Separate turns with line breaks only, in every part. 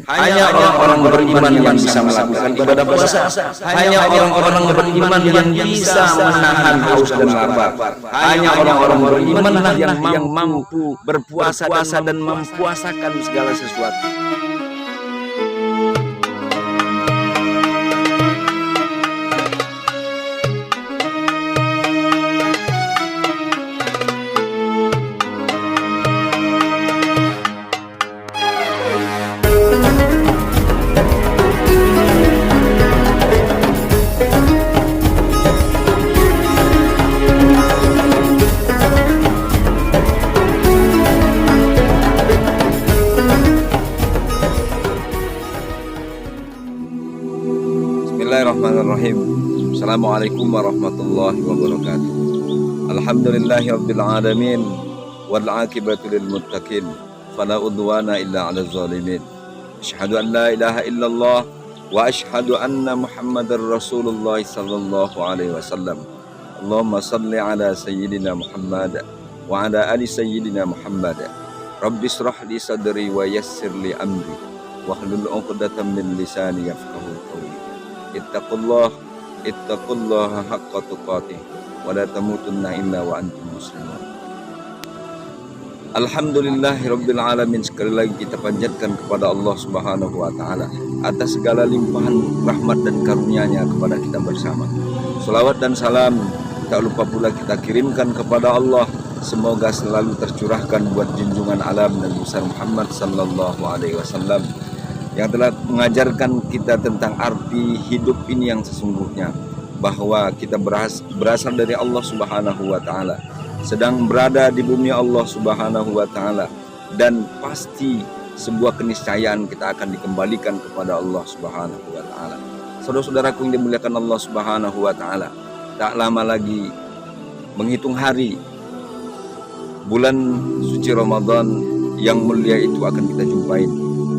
Hanya orang-orang beriman yang bisa melakukan ibadah puasa. Hanya orang-orang beriman yang bisa menahan haus dan lapar. Hanya orang-orang beriman yang mampu berpuasa dan mempuasakan segala sesuatu. Bismillahirrahmanirrahim. Assalamualaikum warahmatullahi wabarakatuh. Alhamdulillahirabbil alamin wal aqibatu lil muttaqin fala udwana illa 'alal zalimin. Asyhadu an la ilaha illallah wa asyhadu anna Muhammadar Rasulullah sallallahu alaihi wasallam. Allahumma shalli ala sayyidina Muhammad wa ala ali sayyidina Muhammad. Rabbi shrah li sadri wa yassir li amri wahlul 'uqdatam min lisani yafqahu qawli. Ittaqullaha haqqa tuqatih wa la tamutunna illa wa antum muslimun. Alhamdulillahirabbil alamin. Sekali lagi kita panjatkan kepada Allah Subhanahu wa taala atas segala limpahan rahmat dan karunia-Nya kepada kita bersama. Salawat dan salam tak lupa pula kita kirimkan kepada Allah, semoga selalu tercurahkan buat junjungan alam Nabi besar Muhammad sallallahu alaihi wasallam yang telah mengajarkan kita tentang arti hidup ini yang sesungguhnya, bahwa kita berasal dari Allah Subhanahu wa taala, sedang berada di bumi Allah Subhanahu wa taala, dan pasti sebuah keniscayaan kita akan dikembalikan kepada Allah Subhanahu wa taala. Saudara-saudaraku yang dimuliakan Allah Subhanahu wa taala, tak lama lagi menghitung hari bulan suci Ramadan yang mulia itu akan kita jumpai.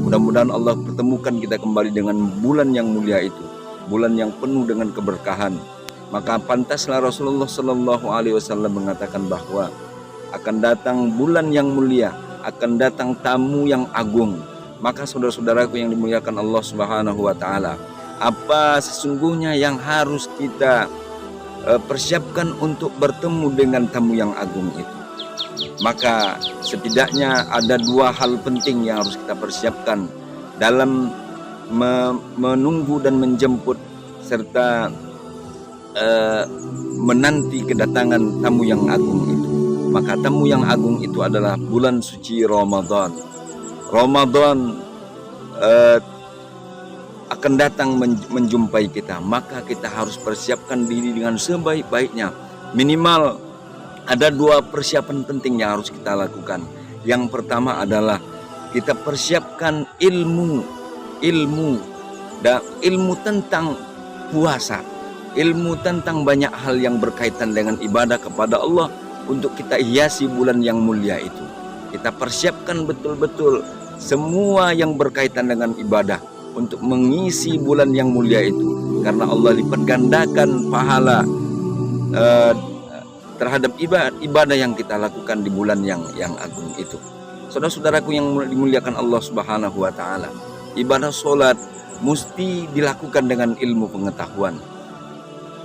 Mudah-mudahan Allah pertemukan kita kembali dengan bulan yang mulia itu, bulan yang penuh dengan keberkahan. Maka pantaslah Rasulullah Sallallahu Alaihi Wasallam mengatakan bahwa akan datang bulan yang mulia, akan datang tamu yang agung. Maka saudara-saudaraku yang dimuliakan Allah Subhanahu Wa Taala, apa sesungguhnya yang harus kita persiapkan untuk bertemu dengan tamu yang agung itu? Maka setidaknya ada dua hal penting yang harus kita persiapkan dalam menunggu dan menjemput serta menanti kedatangan tamu yang agung itu. Maka tamu yang agung itu adalah bulan suci Ramadan. Ramadan akan datang menjumpai kita, maka kita harus persiapkan diri dengan sebaik-baiknya. Minimal ada dua persiapan penting yang harus kita lakukan. Yang pertama adalah kita persiapkan ilmu tentang puasa, ilmu tentang banyak hal yang berkaitan dengan ibadah kepada Allah untuk kita hiasi bulan yang mulia itu. Kita persiapkan betul-betul semua yang berkaitan dengan ibadah untuk mengisi bulan yang mulia itu, karena Allah lipat gandakan pahala terhadap ibadah yang kita lakukan di bulan yang agung itu. Saudara-saudaraku yang dimuliakan Allah Subhanahu wa taala, ibadah solat mesti dilakukan dengan ilmu pengetahuan.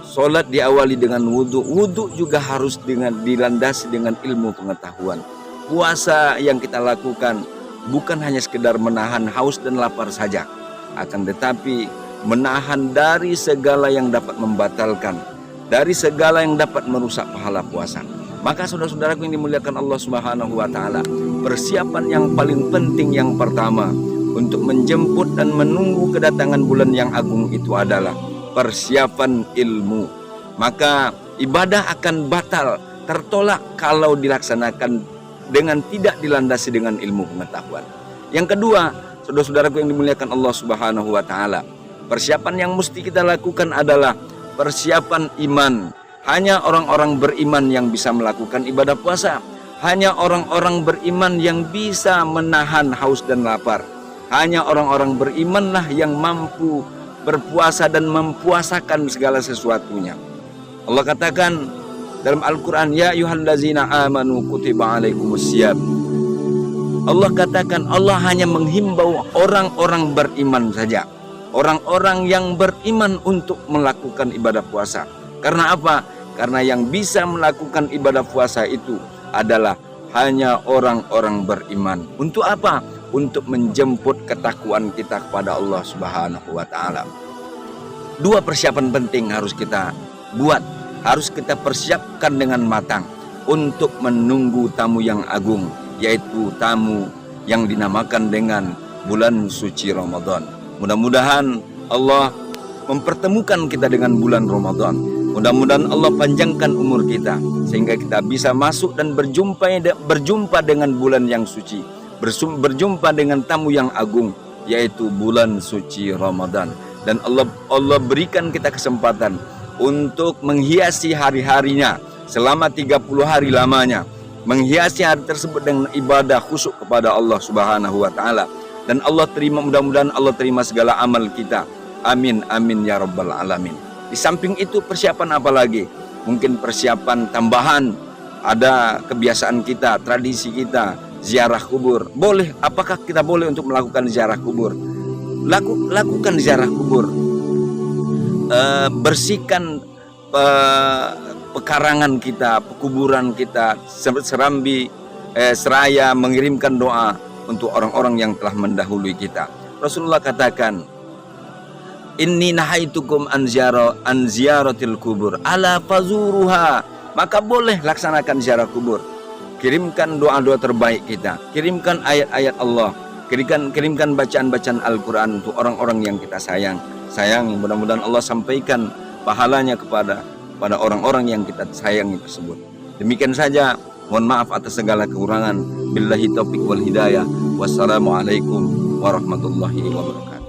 Solat diawali dengan wudu juga harus dilandasi dengan ilmu pengetahuan. Puasa yang kita lakukan bukan hanya sekedar menahan haus dan lapar saja, akan tetapi menahan dari segala yang dapat membatalkan, dari segala yang dapat merusak pahala puasa. Maka saudara-saudaraku yang dimuliakan Allah Subhanahu wa taala, persiapan yang paling penting yang pertama untuk menjemput dan menunggu kedatangan bulan yang agung itu adalah persiapan ilmu. Maka ibadah akan batal, tertolak kalau dilaksanakan dengan tidak dilandasi dengan ilmu pengetahuan. Yang kedua, saudara-saudaraku yang dimuliakan Allah Subhanahu wa taala, persiapan yang mesti kita lakukan adalah persiapan iman. Hanya orang-orang beriman yang bisa melakukan ibadah puasa. Hanya orang-orang beriman yang bisa menahan haus dan lapar. Hanya orang-orang berimanlah yang mampu berpuasa dan mempuasakan segala sesuatunya. Allah katakan dalam Al-Quran, ya ayyuhallazina amanu kutiba alaikumusiyam. Allah katakan Allah hanya menghimbau orang-orang beriman saja. Orang-orang yang beriman untuk melakukan ibadah puasa. Karena apa? Karena yang bisa melakukan ibadah puasa itu adalah hanya orang-orang beriman. Untuk apa? Untuk menjemput ketakwaan kita kepada Allah Subhanahu wa taala. Dua persiapan penting harus kita buat, harus kita persiapkan dengan matang untuk menunggu tamu yang agung, yaitu tamu yang dinamakan dengan bulan suci Ramadan. Mudah-mudahan Allah mempertemukan kita dengan bulan Ramadan. Mudah-mudahan Allah panjangkan umur kita sehingga kita bisa masuk dan berjumpa dengan bulan yang suci, berjumpa dengan tamu yang agung, yaitu bulan suci Ramadan. Dan Allah berikan kita kesempatan untuk menghiasi hari-harinya selama 30 hari lamanya, menghiasi hari tersebut dengan ibadah khusyuk kepada Allah Subhanahu wa taala. Dan Allah terima, mudah-mudahan Allah terima segala amal kita. Amin amin ya rabbal alamin. Di samping itu persiapan apa lagi? Mungkin persiapan tambahan, ada kebiasaan kita, tradisi kita, ziarah kubur. Boleh, apakah kita boleh untuk melakukan ziarah kubur? Lakukan ziarah kubur. Bersihkan pekarangan kita, pekuburan kita, seraya mengirimkan doa untuk orang-orang yang telah mendahului kita. Rasulullah katakan, inni nahaitukum an ziyaratil kubur ala fazuruha. Maka boleh laksanakan ziarah kubur. Kirimkan doa-doa terbaik kita, kirimkan ayat-ayat Allah, kirimkan bacaan-bacaan Al-Quran untuk orang-orang yang kita sayangi. Mudah-mudahan Allah sampaikan pahalanya kepada orang-orang yang kita sayangi tersebut. Demikian saja, mohon maaf atas segala kekurangan. Billahi taufiq wal hidayah. Wassalamualaikum warahmatullahi wabarakatuh.